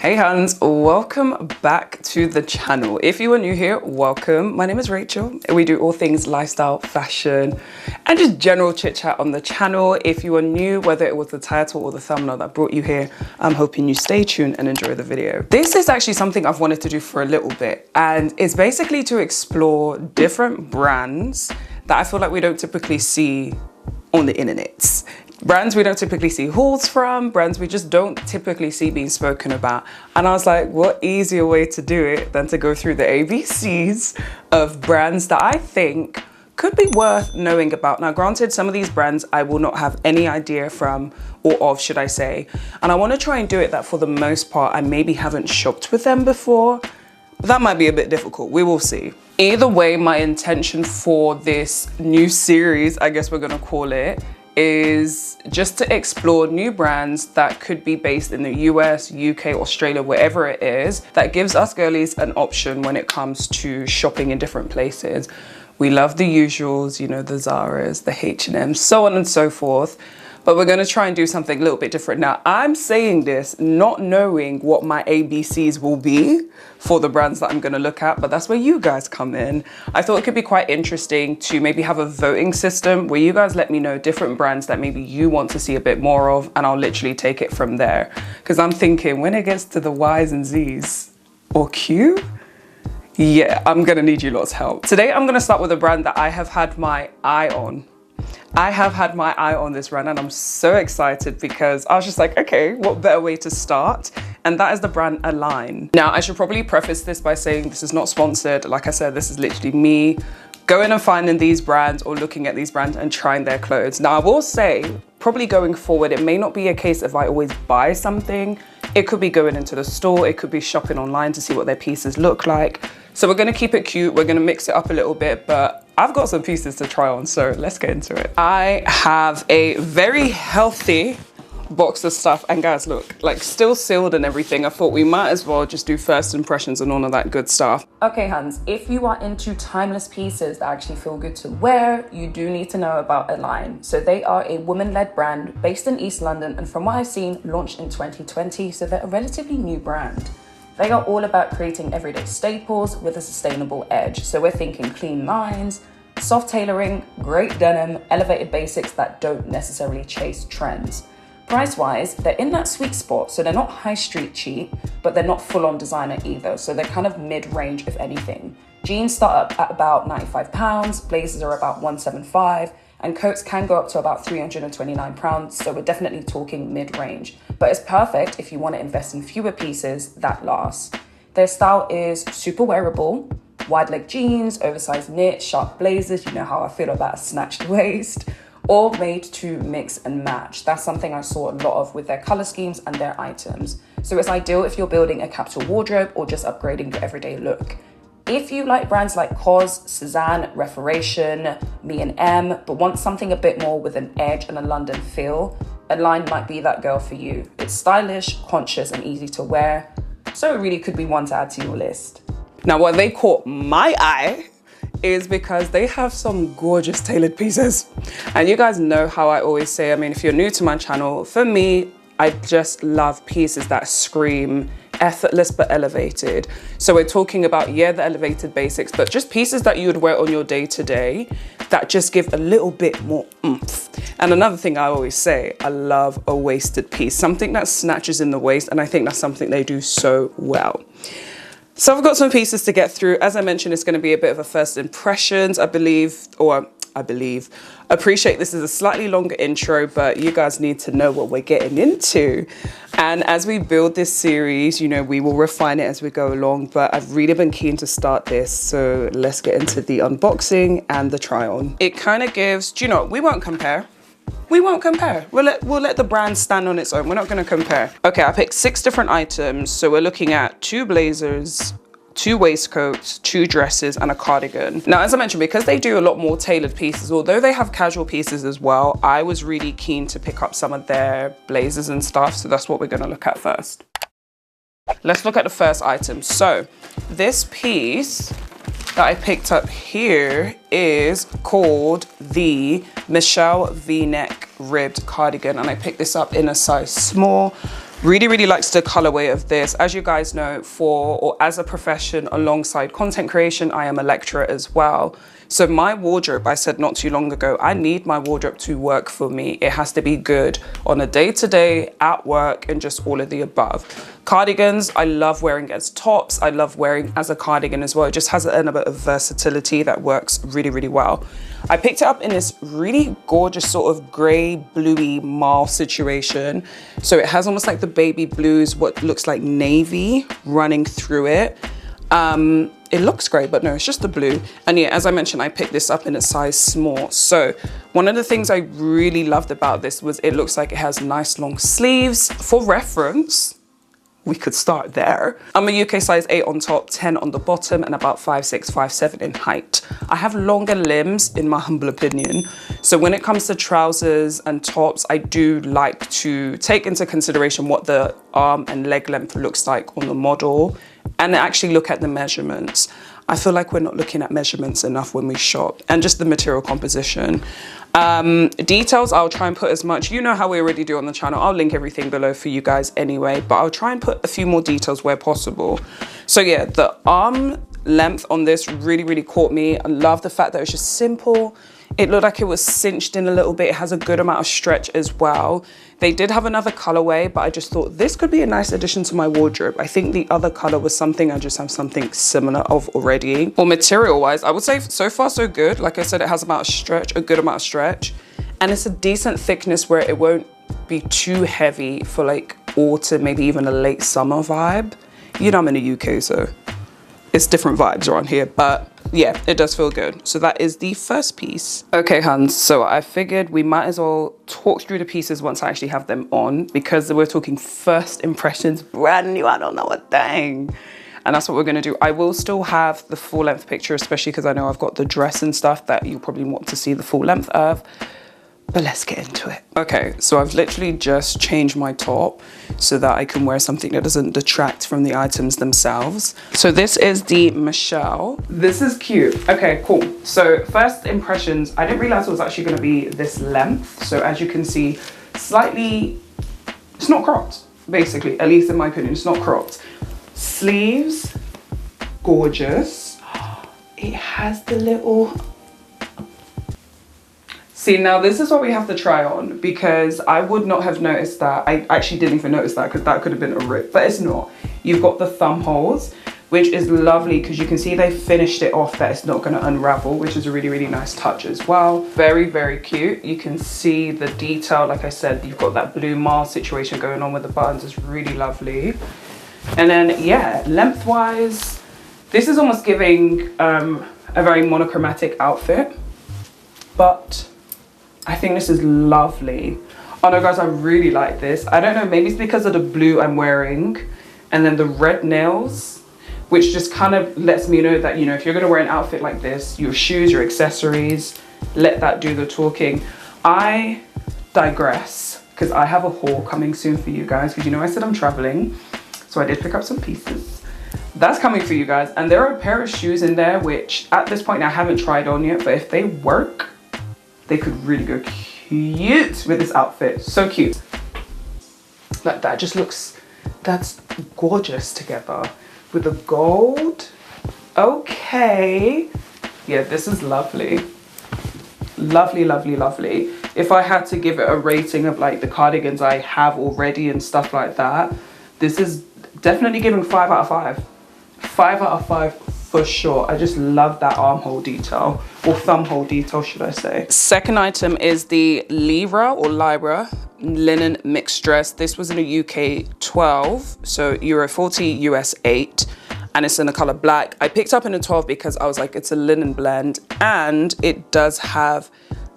Hey huns, welcome back to the channel. If you are new here, welcome. My name is Rachel and we do all things lifestyle, fashion, and just general chit chat on the channel. If you are new, whether it was the title or the thumbnail that brought you here, I'm hoping you stay tuned and enjoy the video. This is actually something I've wanted to do for a little bit, and it's basically to explore different brands that I feel like we don't typically see on the internet. Brands we don't typically see hauls from, brands we just don't typically see being spoken about. And I was like, what easier way to do it than to go through the ABCs of brands that I think could be worth knowing about. Now, granted, some of these brands I will not have any idea from or of, should I say. And I want to try and do it that for the most part, I maybe haven't shopped with them before. But that might be a bit difficult, we will see. Either way, my intention for this new series, I guess we're gonna call it, is just to explore new brands that could be based in the US, UK, Australia, wherever it is, that gives us girlies an option when it comes to shopping in different places. We love the usuals, you know, the Zaras, the H&Ms, so on and so forth. But we're gonna try and do something a little bit different. Now, I'm saying this not knowing what my ABCs will be for the brands that I'm gonna look at, but that's where you guys come in. I thought it could be quite interesting to maybe have a voting system where you guys let me know different brands that maybe you want to see a bit more of, and I'll literally take it from there. Because I'm thinking when it gets to the Y's and Z's, or Q, yeah, I'm gonna need you lot's help. Today, I'm gonna start with a brand that I have had my eye on. I have had my eye on this brand and I'm so excited because I was just like, okay, what better way to start? And that is the brand Aligne. Now, I should probably preface this by saying this is not sponsored. Like I said, this is literally me going and finding these brands or looking at these brands and trying their clothes. Now, I will say, probably going forward, it may not be a case of I always buy something. It could be going into the store. It could be shopping online to see what their pieces look like. So we're gonna keep it cute. We're gonna mix it up a little bit, but I've got some pieces to try on, so let's get into it. I have a very healthy box of stuff, and guys, look, like still sealed and everything. I thought we might as well just do first impressions and all of that good stuff. Okay, huns, if you are into timeless pieces that actually feel good to wear, you do need to know about Aligne. So they are a woman-led brand based in East London, and from what I've seen, launched in 2020, so they're a relatively new brand. They are all about creating everyday staples with a sustainable edge. So we're thinking clean lines, soft tailoring, great denim, elevated basics that don't necessarily chase trends. Price-wise, they're in that sweet spot. So they're not high street cheap, but they're not full-on designer either. So they're kind of mid-range, if anything. Jeans start up at about £95, blazers are about £175, and coats can go up to about £329. So we're definitely talking mid-range. But it's perfect if you want to invest in fewer pieces that last. Their style is super wearable, wide leg jeans, oversized knit, sharp blazers, you know how I feel about a snatched waist, all made to mix and match. That's something I saw a lot of with their color schemes and their items. So it's ideal if you're building a capsule wardrobe or just upgrading your everyday look. If you like brands like COS, Cezanne, Reformation, Me and M, but want something a bit more with an edge and a London feel, Aligne might be that girl for you. It's stylish, conscious, and easy to wear, so it really could be one to add to your list. Now, what they caught my eye is because they have some gorgeous tailored pieces. And you guys know how I always say, I mean, if you're new to my channel, for me, I just love pieces that scream effortless but elevated. So we're talking about, yeah, the elevated basics, but just pieces that you would wear on your day-to-day that just give a little bit more oomph. And another thing I always say, I love a waisted piece, something that snatches in the waist, and I think that's something they do so well. So I've got some pieces to get through. As I mentioned, it's going to be a bit of a first impressions, appreciate this is a slightly longer intro, but you guys need to know what we're getting into. And as we build this series, you know, we will refine it as we go along, but I've really been keen to start this. So let's get into the unboxing and the try on. It kind of gives, do you know, we won't compare. We won't compare. We'll let the brand stand on its own. We're not going to compare. Okay, I picked 6 different items. So we're looking at 2 blazers, 2 waistcoats, 2 dresses, and a cardigan. Now, as I mentioned, because they do a lot more tailored pieces, although they have casual pieces as well, I was really keen to pick up some of their blazers and stuff. So that's what we're going to look at first. Let's look at the first item. So this piece that I picked up here is called the Michelle V-neck ribbed cardigan, and I picked this up in a size small. Really likes the colorway of this. As you guys know, as a profession alongside content creation, I am a lecturer as well. So my wardrobe, I said not too long ago, I need my wardrobe to work for me. It has to be good on a day-to-day, at work, and just all of the above. Cardigans, I love wearing as tops. I love wearing as a cardigan as well. It just has an element of versatility that works really well. I picked it up in this really gorgeous sort of gray, bluey mauve situation. So it has almost like the baby blues, what looks like navy running through it. It looks great, but no, it's just the blue. And yeah, as I mentioned, I picked this up in a size small. So one of the things I really loved about this was it looks like it has nice long sleeves. For reference, we could start there. I'm a UK size 8 on top, 10 on the bottom, and about 5'6", 5'7" in height. I have longer limbs, in my humble opinion. So when it comes to trousers and tops, I do like to take into consideration what the arm and leg length looks like on the model and actually look at the measurements. I feel like we're not looking at measurements enough when we shop, and just the material composition. Details, I'll try and put as much, you know how we already do on the channel. I'll link everything below for you guys anyway, but I'll try and put a few more details where possible. So yeah, the arm length on this really caught me. I love the fact that it's just simple. It looked like it was cinched in a little bit. It has a good amount of stretch as well. They did have another colorway, but I just thought this could be a nice addition to my wardrobe. I think the other color was something I just have something similar of already. Well, material wise, I would say so far so good. Like I said, it has a good amount of stretch, and it's a decent thickness where it won't be too heavy for like autumn, maybe even a late summer vibe. You know, I'm in the UK, so it's different vibes around here, but yeah, it does feel good. So that is the first piece. Okay, huns, so I figured we might as well talk through the pieces once I actually have them on, because we're talking first impressions, brand new, I don't know a thing. And that's what we're gonna do. I will still have the full length picture, especially because I know I've got the dress and stuff that you probably want to see the full length of. But let's get into it. Okay, so I've literally just changed my top so that I can wear something that doesn't detract from the items themselves. So this is the Michelle. This is cute. Okay, cool. So first impressions, I didn't realize it was actually gonna be this length. So as you can see, slightly, it's not cropped, basically, at least in my opinion, it's not cropped. Sleeves, gorgeous. It has the little, see, now this is what we have to try on, because I would not have noticed that. I actually didn't even notice that, because that could have been a rip, but it's not. You've got the thumb holes, which is lovely because you can see they finished it off that it's not going to unravel, which is a really nice touch as well. Very cute. You can see the detail. Like I said, you've got that blue Mars situation going on with the buttons. It's really lovely. And then, yeah, lengthwise, this is almost giving a very monochromatic outfit, but I think this is lovely. Oh no, guys, I really like this. I don't know, maybe it's because of the blue I'm wearing and then the red nails, which just kind of lets me know that, you know, if you're gonna wear an outfit like this, your shoes, your accessories, let that do the talking. I digress, because I have a haul coming soon for you guys, because you know I said I'm traveling, so I did pick up some pieces. That's coming for you guys, and there are a pair of shoes in there which at this point I haven't tried on yet, but if they work, they could really go cute with this outfit. So cute. Like that just looks, that's gorgeous together with the gold. Okay. Yeah, this is lovely. Lovely. If I had to give it a rating of like the cardigans I have already and stuff like that, this is definitely giving 5 out of 5. 5 out of 5 for sure. I just love that armhole detail, or thumb hole detail, should I say. Second item is the Lyra linen mixed dress. This was in a UK 12, so Euro 40, US 8, and it's in the color black. I picked up in a 12 because I was like, it's a linen blend, and it does have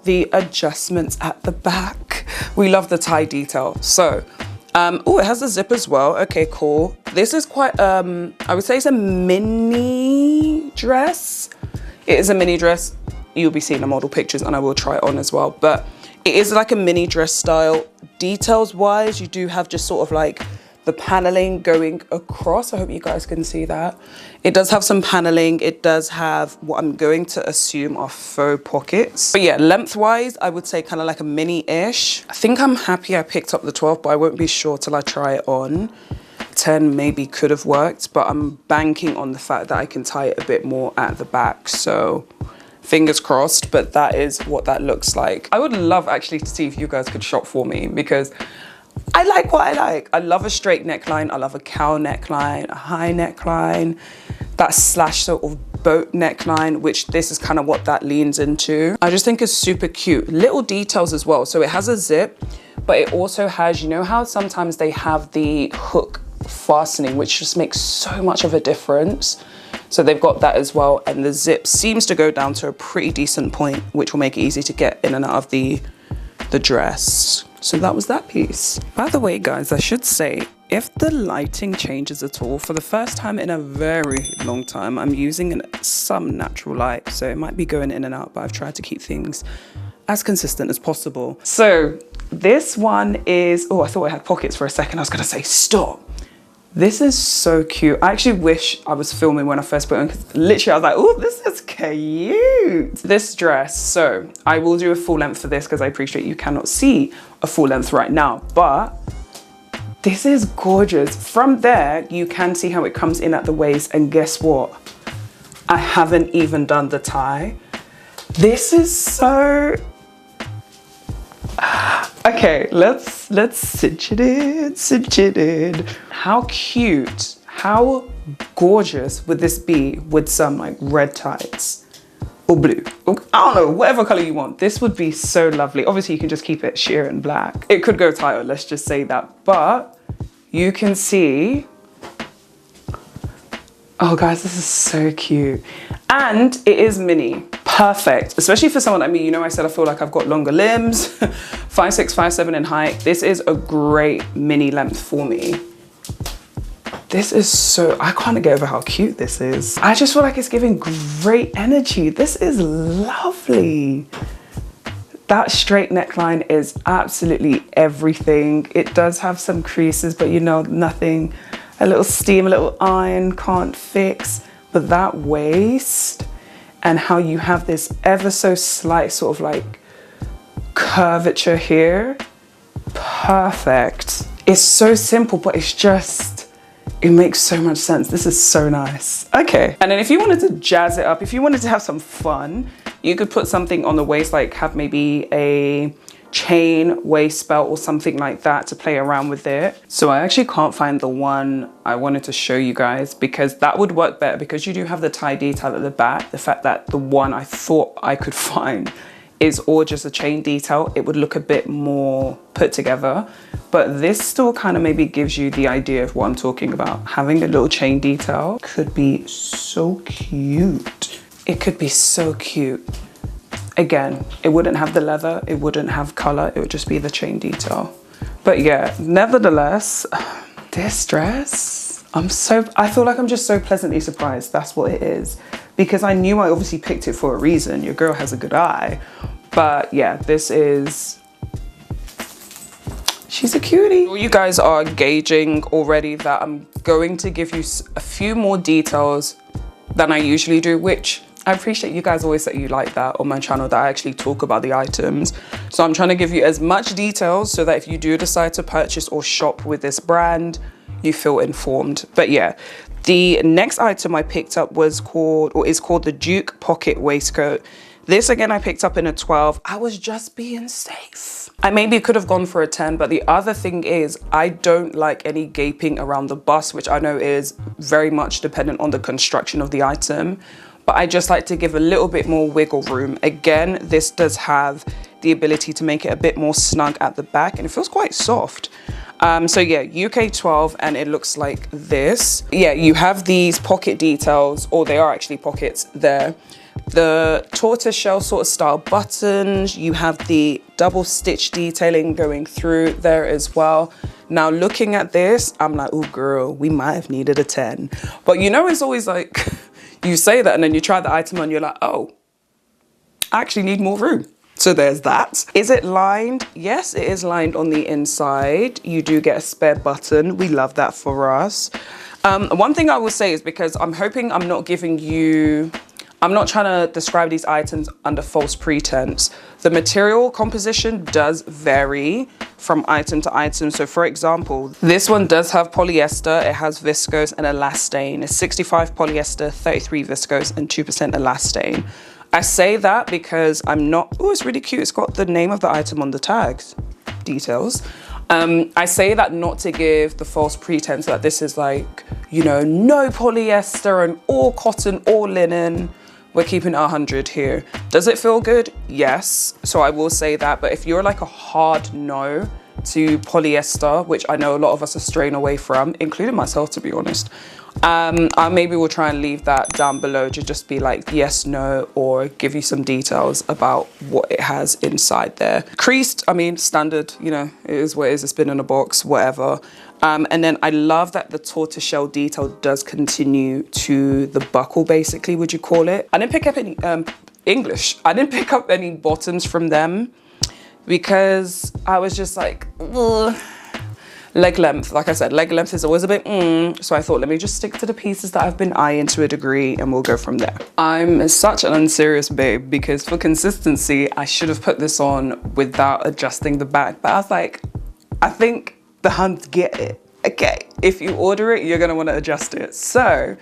the adjustments at the back. We love the tie detail. So oh, it has a zip as well. Okay, cool. This is quite, I would say it's a mini dress. It is a mini dress. You'll be seeing the model pictures and I will try it on as well. But it is like a mini dress style. Details wise, you do have just sort of like the paneling going across. I hope you guys can see that. It does have some paneling. It does have what I'm going to assume are faux pockets. But yeah, lengthwise, I would say kind of like a mini-ish. I think I'm happy I picked up the 12, but I won't be sure till I try it on. 10 maybe could have worked, but I'm banking on the fact that I can tie it a bit more at the back. So fingers crossed, but that is what that looks like. I would love actually to see if you guys could shop for me, because I like what I like. I love a straight neckline. I love a cowl neckline, a high neckline, that slash sort of boat neckline, which this is kind of what that leans into. I just think it's super cute. Little details as well. So it has a zip, but it also has, you know how sometimes they have the hook fastening, which just makes so much of a difference. So they've got that as well. And the zip seems to go down to a pretty decent point, which will make it easy to get in and out of the dress. So that was that piece. By the way, guys, I should say, if the lighting changes at all, for the first time in a very long time, I'm using some natural light. So it might be going in and out, but I've tried to keep things as consistent as possible. So this one is, oh, I thought I had pockets for a second. I was gonna say, stop. This is so cute. I actually wish I was filming when I first put it on, because literally I was like, oh, this is cute. This dress, so I will do a full length for this because I appreciate you cannot see a full length right now, but this is gorgeous. From there, you can see how it comes in at the waist, and guess what? I haven't even done the tie. This is so, okay, let's cinch it in. How cute, how gorgeous would this be with some like red tights or blue, or I don't know, whatever color you want. This would be so lovely. Obviously you can just keep it sheer and black. It could go tighter, let's just say that, but you can see, oh guys, this is so cute. And it is mini, perfect, especially for someone like me. You know, I said I feel like I've got longer limbs, 5'6", 5'7" in height. This is a great mini length for me. This is so, I can't get over how cute this is. I just feel like it's giving great energy. This is lovely. That straight neckline is absolutely everything. It does have some creases, but you know, nothing, a little steam, a little iron can't fix. But that waist and how you have this ever so slight sort of like curvature here, perfect. It's so simple, but it's just, it makes so much sense. This is so nice. Okay, and then if you wanted to jazz it up, if you wanted to have some fun, you could put something on the waist, like have maybe a chain waist belt or something like that to play around with it. So I actually can't find the one I wanted to show you guys, because that would work better, because you do have the tie detail at the back. The fact that the one I thought I could find is all just a chain detail, it would look a bit more put together. But this still kind of maybe gives you the idea of what I'm talking about. Having a little chain detail could be so cute. It could be so cute. Again, it wouldn't have the leather, it wouldn't have color, it would just be the chain detail. But yeah, nevertheless, this dress, I feel like I'm just so pleasantly surprised. That's what it is. Because I knew I obviously picked it for a reason. Your girl has a good eye. But yeah, this is, she's a cutie. You guys are gauging already that I'm going to give you a few more details than I usually do, which I appreciate you guys always say you like that on my channel, that I actually talk about the items. So I'm trying to give you as much details so that if you do decide to purchase or shop with this brand, you feel informed. But yeah, the next item I picked up is called the Duke Pocket Waistcoat. This again, I picked up in a 12. I was just being safe. I maybe could have gone for a 10, but the other thing is I don't like any gaping around the bust, which I know is very much dependent on the construction of the item. But I just like to give a little bit more wiggle room. Again, this does have the ability to make it a bit more snug at the back, and it feels quite soft. So yeah, UK 12, and it looks like this. Yeah, you have these pocket details, or they are actually pockets there. The tortoiseshell sort of style buttons. You have the double stitch detailing going through there as well. Now looking at this, I'm like, oh girl, we might have needed a 10. But you know, it's always like, you say that and then you try the item on, you're like, oh, I actually need more room. So there's that. Is it lined? Yes, it is lined on the inside. You do get a spare button. We love that for us. One thing I will say is, because I'm hoping I'm not giving you, I'm not trying to describe these items under false pretense. The material composition does vary from item to item. So for example, this one does have polyester, it has viscose and elastane. It's 65 polyester, 33 viscose and 2% elastane. I say that because I'm not, oh, it's really cute. It's got the name of the item on the tags, details. I say that not to give the false pretense that this is like, you know, no polyester and all cotton, all linen. We're keeping it 100 here. Does it feel good? Yes. So I will say that. But if you're like a hard no to polyester, which I know a lot of us are straying away from, including myself, to be honest, I maybe will try and leave that down below to just be like yes, no, or give you some details about what it has inside there. Creased, I mean, standard, you know, it is what it is. It's been in a box, whatever. And then I love that the tortoiseshell detail does continue to the buckle, basically, would you call it? I didn't pick up any, English. I didn't pick up any bottoms from them because I was just like, ugh. Leg length, like I said, leg length is always a bit, so I thought, let me just stick to the pieces that I've been eyeing to a degree and we'll go from there. I'm such an unserious babe because for consistency, I should have put this on without adjusting the back, but I was like, I think the huns get it. Okay, if you order it, you're gonna wanna adjust it. So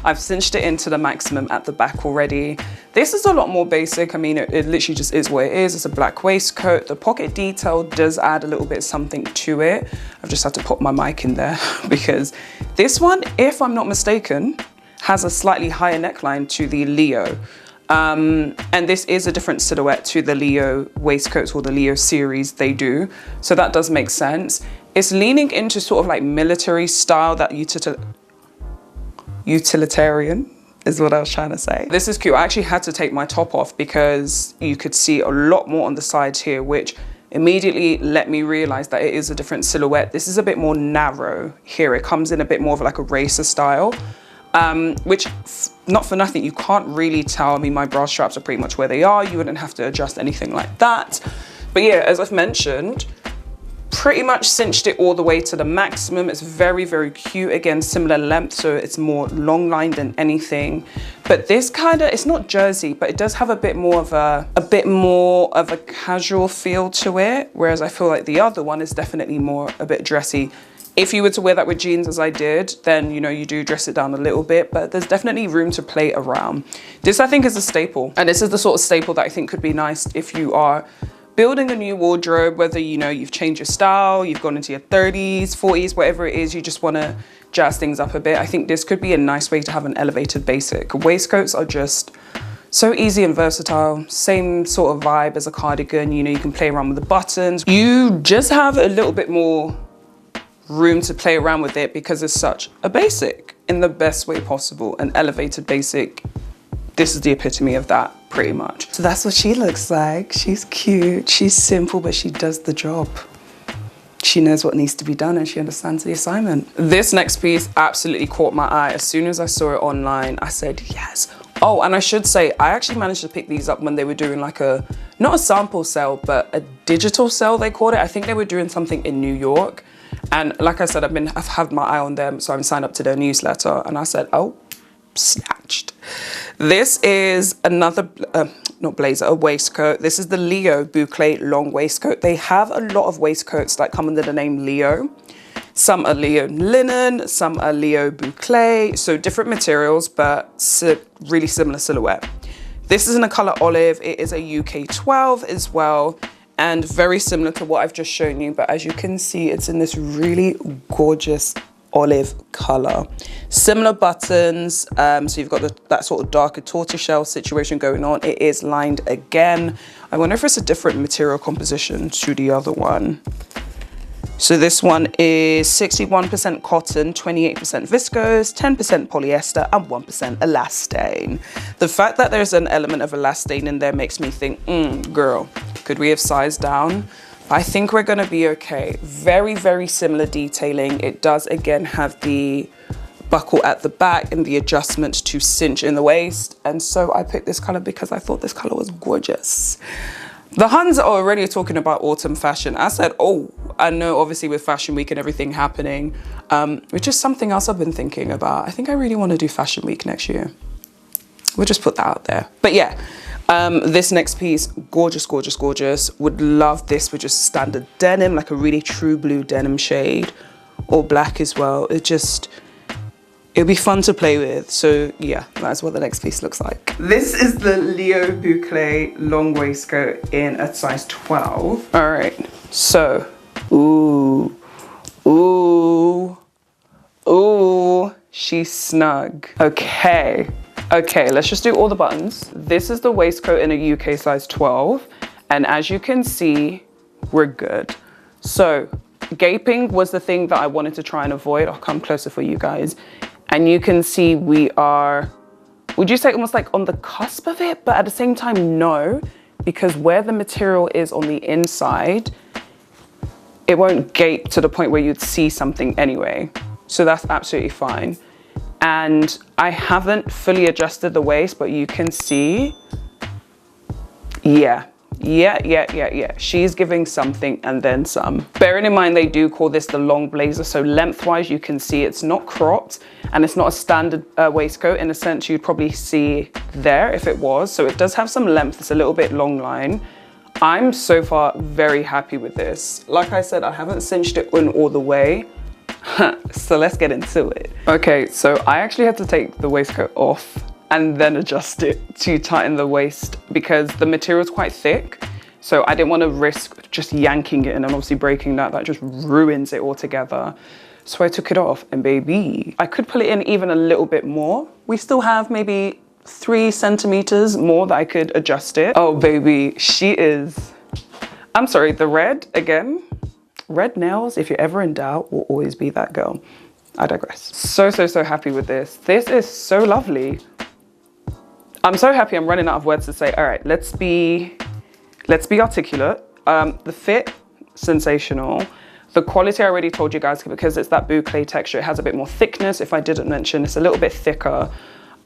I've cinched it into the maximum at the back already. This is a lot more basic. I mean, it literally just is what it is. It's a black waistcoat. The pocket detail does add a little bit something to it. I've just had to put my mic in there because this one, if I'm not mistaken, has a slightly higher neckline to the Leo. And this is a different silhouette to the Leo waistcoats or the Leo series they do. So that does make sense. It's leaning into sort of like military style, that utilitarian is what I was trying to say. This is cute. I actually had to take my top off because you could see a lot more on the sides here, which immediately let me realize that it is a different silhouette. This is a bit more narrow here. It comes in a bit more of like a racer style, which not for nothing, you can't really tell. I mean, my bra straps are pretty much where they are. You wouldn't have to adjust anything like that. But yeah, as I've mentioned, pretty much cinched it all the way to the maximum. It's very, very cute. Again, similar length, so it's more long line than anything. But this kind of, it's not jersey, but it does have a bit more of a casual feel to it. Whereas I feel like the other one is definitely more a bit dressy. If you were to wear that with jeans as I did, then, you know, you do dress it down a little bit, but there's definitely room to play around. This, I think, is a staple. And this is the sort of staple that I think could be nice if you are building a new wardrobe, whether, you know, you've changed your style, you've gone into your 30s, 40s, whatever it is, you just want to jazz things up a bit. I think this could be a nice way to have an elevated basic. Waistcoats are just so easy and versatile. Same sort of vibe as a cardigan. You know, you can play around with the buttons. You just have a little bit more room to play around with it because it's such a basic in the best way possible. An elevated basic. This is the epitome of that, pretty much. So that's what she looks like. She's cute, she's simple, but she does the job. She knows what needs to be done and she understands the assignment. This next piece absolutely caught my eye. As soon as I saw it online, I said, yes. Oh, and I should say, I actually managed to pick these up when they were doing like not a sample sale, but a digital sale, they called it. I think they were doing something in New York. And like I said, I've had my eye on them, so I'm signed up to their newsletter. And I said, oh, snatched. This is another, not blazer, a waistcoat. This is the Leo boucle long waistcoat. They have a lot of waistcoats that come under the name Leo. Some are Leo linen, some are Leo boucle. So different materials, but really similar silhouette. This is in the color olive. It is a UK 12 as well, and very similar to what I've just shown you. But as you can see, it's in this really gorgeous olive color. Similar buttons, so you've got that sort of darker tortoiseshell situation going on. It is lined again. I wonder if it's a different material composition to the other one. So this one is 61% cotton, 28% viscose, 10% polyester, and 1% elastane. The fact that there's an element of elastane in there makes me think, girl, could we have sized down? I think we're gonna be okay. Very, very similar detailing. It does again have the buckle at the back and the adjustment to cinch in the waist. And so I picked this color because I thought this color was gorgeous. The Huns are already talking about autumn fashion. I said, oh, I know obviously with Fashion Week and everything happening, which is something else I've been thinking about. I think I really want to do Fashion Week next year. We'll just put that out there. But yeah, this next piece, gorgeous, gorgeous, gorgeous. Would love this with just standard denim, like a really true blue denim shade, or black as well. It'll be fun to play with. So yeah, that's what the next piece looks like. This is the Leo Boucle long waistcoat in a size 12. All right, so, ooh, she's snug. Okay, let's just do all the buttons. This is the waistcoat in a UK size 12. And as you can see, we're good. So gaping was the thing that I wanted to try and avoid. I'll come closer for you guys. And you can see we are, would you say almost like on the cusp of it? But at the same time, no, because where the material is on the inside, it won't gape to the point where you'd see something anyway. So that's absolutely fine. And I haven't fully adjusted the waist, but you can see, yeah. She's giving something and then some. Bearing in mind, they do call this the long blazer. So lengthwise, you can see it's not cropped and it's not a standard waistcoat. In a sense, you'd probably see there if it was. So it does have some length. It's a little bit long line. I'm so far very happy with this. Like I said, I haven't cinched it in all the way. So let's get into it. Okay, so I actually had to take the waistcoat off and then adjust it to tighten the waist because the material is quite thick. So I didn't want to risk just yanking it and then obviously breaking that. That just ruins it altogether. So I took it off and baby, I could pull it in even a little bit more. We still have maybe 3 centimeters more that I could adjust it. Oh baby, she is, I'm sorry, the red again. Red nails, if you're ever in doubt, will always be that girl. I digress. So happy with this. This is so lovely. I'm so happy. I'm running out of words to say. All right, let's be articulate. The fit, sensational. The quality I already told you guys, because it's that boucle texture, it has a bit more thickness. If I didn't mention, it's a little bit thicker.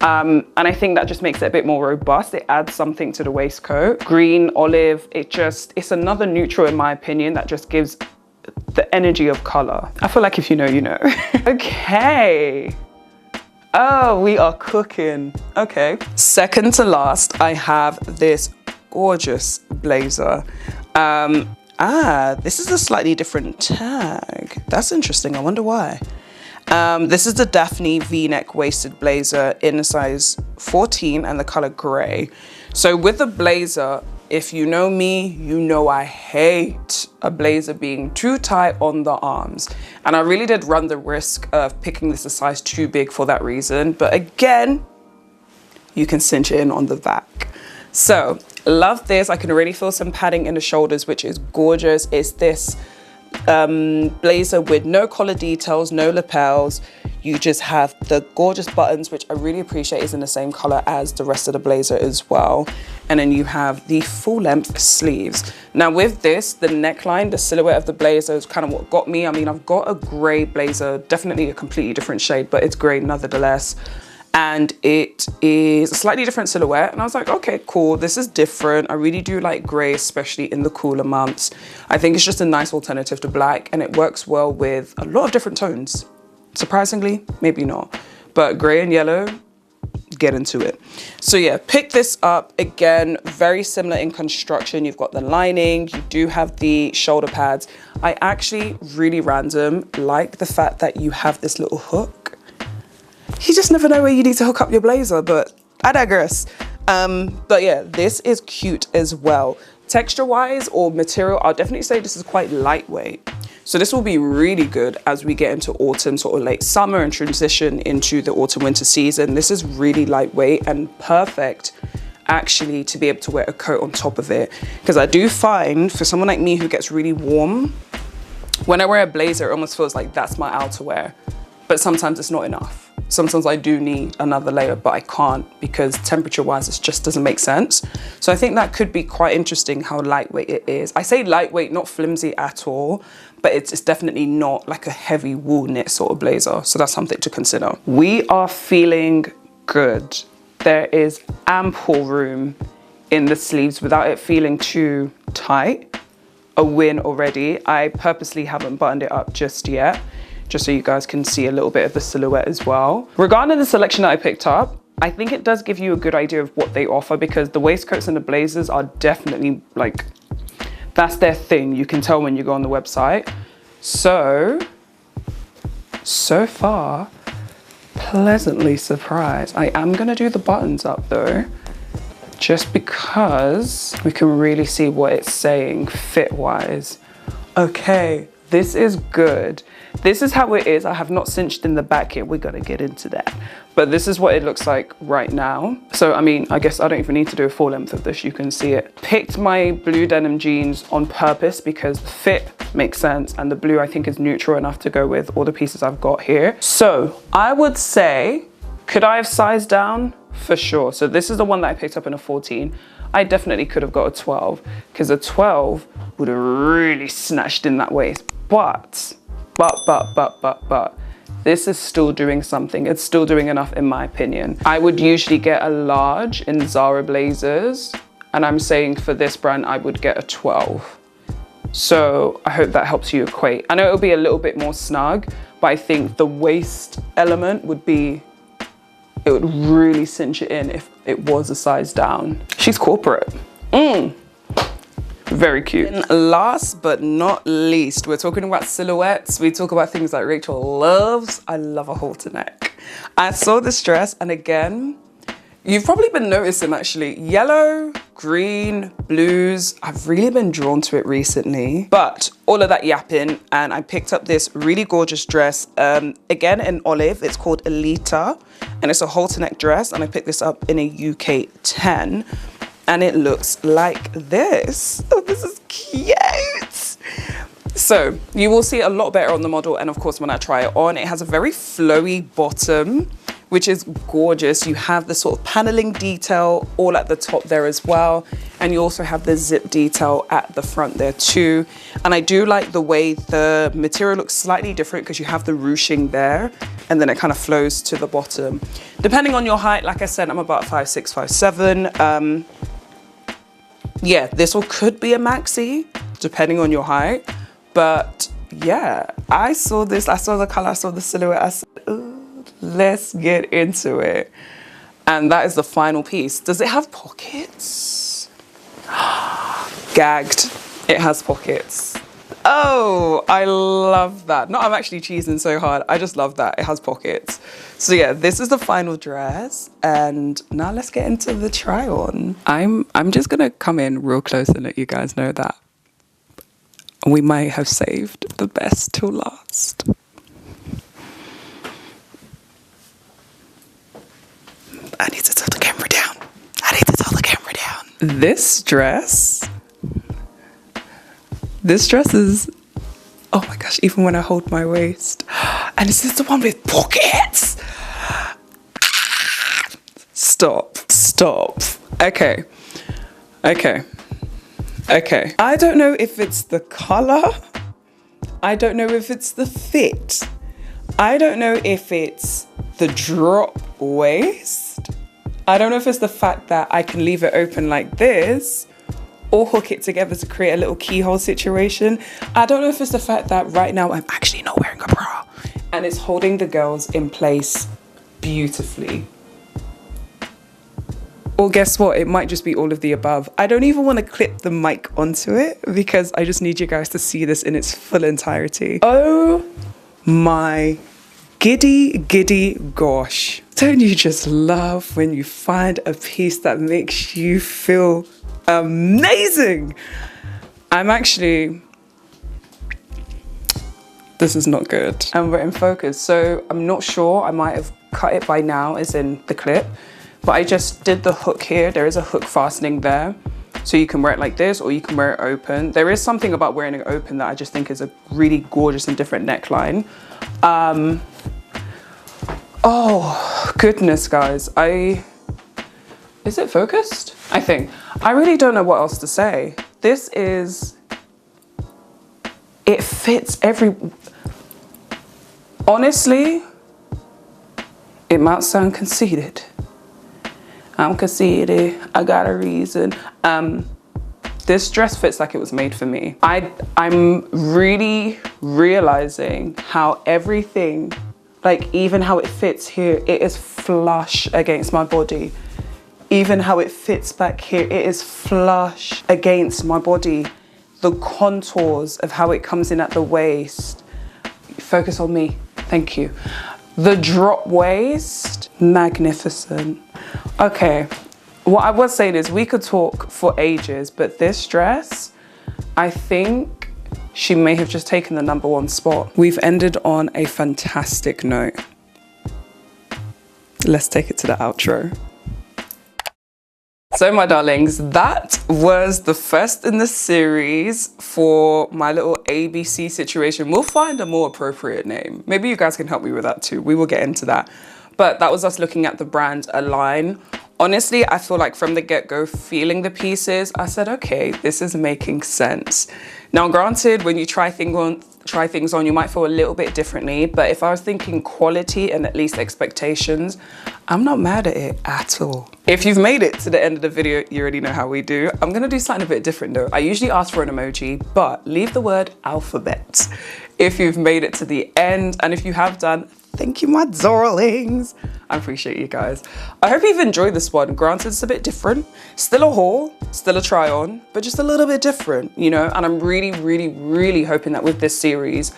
And I think that just makes it a bit more robust. It adds something to the waistcoat. Green, olive, it's another neutral in my opinion that just gives the energy of color. I feel like if you know, you know. Okay. Oh, we are cooking. Okay. Second to last, I have this gorgeous blazer. This is a slightly different tag. That's interesting. I wonder why. This is the Daphne V-neck waisted blazer in a size 14 and the color gray. So with the blazer, if you know me, you know I hate a blazer being too tight on the arms. And I really did run the risk of picking this a size too big for that reason. But again, you can cinch it in on the back. So love this. I can already feel some padding in the shoulders, which is gorgeous. It's this blazer with no collar details, no lapels. You just have the gorgeous buttons, which I really appreciate is in the same color as the rest of the blazer as well. And then you have the full length sleeves. Now with this, the neckline, the silhouette of the blazer is kind of what got me. I mean, I've got a gray blazer, definitely a completely different shade, but it's gray nonetheless. And it is a slightly different silhouette. And I was like, okay, cool, this is different. I really do like gray, especially in the cooler months. I think it's just a nice alternative to black and it works well with a lot of different tones. Surprisingly, maybe not, but gray and yellow, get into it. So yeah, pick this up. Again, very similar in construction. You've got the lining, you do have the shoulder pads. I actually really random like the fact that you have this little hook. You just never know where you need to hook up your blazer, but I digress. But yeah, this is cute as well. Texture wise or material, I'll definitely say this is quite lightweight. So this will be really good as we get into autumn, sort of late summer and transition into the autumn winter season. This is really lightweight and perfect actually to be able to wear a coat on top of it. Because I do find for someone like me who gets really warm, when I wear a blazer, it almost feels like that's my outerwear. But sometimes it's not enough. Sometimes I do need another layer, but I can't because temperature-wise, it just doesn't make sense. So I think that could be quite interesting how lightweight it is. I say lightweight, not flimsy at all, but it's definitely not like a heavy wool knit sort of blazer. So that's something to consider. We are feeling good. There is ample room in the sleeves without it feeling too tight. A win already. I purposely haven't buttoned it up just yet, just so you guys can see a little bit of the silhouette as well. Regarding the selection that I picked up, I think it does give you a good idea of what they offer, because the waistcoats and the blazers are definitely like, that's their thing. You can tell when you go on the website. So far, pleasantly surprised. I am gonna do the buttons up though, just because we can really see what it's saying fit wise. Okay, this is good. This is how it is. I have not cinched in the back yet. We're gonna get into that. But this is what it looks like right now. So, I mean, I guess I don't even need to do a full length of this. You can see it. Picked my blue denim jeans on purpose because the fit makes sense. And the blue I think is neutral enough to go with all the pieces I've got here. So I would say, could I have sized down? For sure. So this is the one that I picked up in a 14. I definitely could have got a 12, because a 12 would have really snatched in that waist. But, this is still doing something. It's still doing enough in my opinion. I would usually get a large in Zara blazers, and I'm saying for this brand, I would get a 12. So I hope that helps you equate. I know it'll be a little bit more snug, but I think the waist element would be, it would really cinch it in if it was a size down. She's corporate. Very cute. And last but not least, we're talking about silhouettes. We talk about things like Racheal loves. I love a halter neck. I saw this dress, and again, you've probably been noticing actually, yellow, green, blues. I've really been drawn to it recently, but all of that yapping, and I picked up this really gorgeous dress, again in olive. It's called Alita, and it's a halter neck dress, and I picked this up in a UK 10, and it looks like this. Oh, this is cute. So you will see it a lot better on the model, and of course when I try it on, it has a very flowy bottom, which is gorgeous. You have the sort of paneling detail all at the top there as well. And you also have the zip detail at the front there too. And I do like the way the material looks slightly different, because you have the ruching there, and then it kind of flows to the bottom. Depending on your height, like I said, I'm about 5'6", 5'7". Yeah, this one could be a maxi, depending on your height. But yeah, I saw this, I saw the color, I saw the silhouette, I said, ooh, let's get into it. And that is the final piece. Does it have pockets? Gagged, it has pockets. Oh, I love that. No, I'm actually cheesing so hard. I just love that, it has pockets. So yeah, this is the final dress, and now let's get into the try on. I'm just gonna come in real close and let you guys know that we might have saved the best till last. I need to tilt the camera down. This dress is, oh my gosh, even when I hold my waist. And is this the one with pockets? Stop. Okay. I don't know if it's the color. I don't know if it's the fit. I don't know if it's the drop waist. I don't know if it's the fact that I can leave it open like this or hook it together to create a little keyhole situation. I don't know if it's the fact that right now I'm actually not wearing a bra and it's holding the girls in place beautifully. Or guess what? It might just be all of the above. I don't even want to clip the mic onto it because I just need you guys to see this in its full entirety. Oh my giddy gosh. Don't you just love when you find a piece that makes you feel amazing? This is not good. And we're in focus. So I'm not sure, I might have cut it by now, as in the clip. But I just did the hook here. There is a hook fastening there. So you can wear it like this or you can wear it open. There is something about wearing it open that I just think is a really gorgeous and different neckline. Oh, goodness, guys. Is it focused? I think. I really don't know what else to say. This is, it fits honestly, it might sound conceited. I'm conceited, I got a reason. This dress fits like it was made for me. I'm really realizing how everything, like even how it fits here, it is flush against my body. Even how it fits back here, it is flush against my body. The contours of how it comes in at the waist. Focus on me, thank you. The drop waist, magnificent. Okay, what I was saying is we could talk for ages, but this dress, I think she may have just taken the #1 spot. We've ended on a fantastic note. Let's take it to the outro. So my darlings, that was the first in the series for my little ABC situation. We'll find a more appropriate name. Maybe you guys can help me with that too. We will get into that. But that was us looking at the brand Aligne. Honestly, I feel like from the get-go, feeling the pieces, I said, okay, this is making sense. Now, granted, when you try things on, you might feel a little bit differently, but if I was thinking quality and at least expectations, I'm not mad at it at all. If you've made it to the end of the video, you already know how we do. I'm gonna do something a bit different though. I usually ask for an emoji, but leave the word alphabet if you've made it to the end. And if you have done, thank you, my darlings. I appreciate you guys. I hope you've enjoyed this one. Granted, it's a bit different. Still a haul, still a try on, but just a little bit different, you know? And I'm really, really, really hoping that with this series,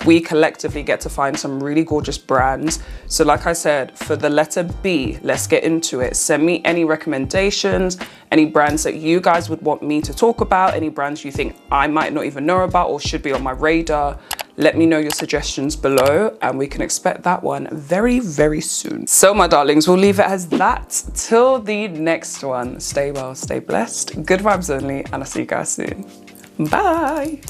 we collectively get to find some really gorgeous brands. So like I said, for the letter B, let's get into it. Send me any recommendations, any brands that you guys would want me to talk about, any brands you think I might not even know about or should be on my radar. Let me know your suggestions below and we can expect that one very, very soon. So my darlings, we'll leave it as that till the next one. Stay well, stay blessed, good vibes only, and I'll see you guys soon. Bye.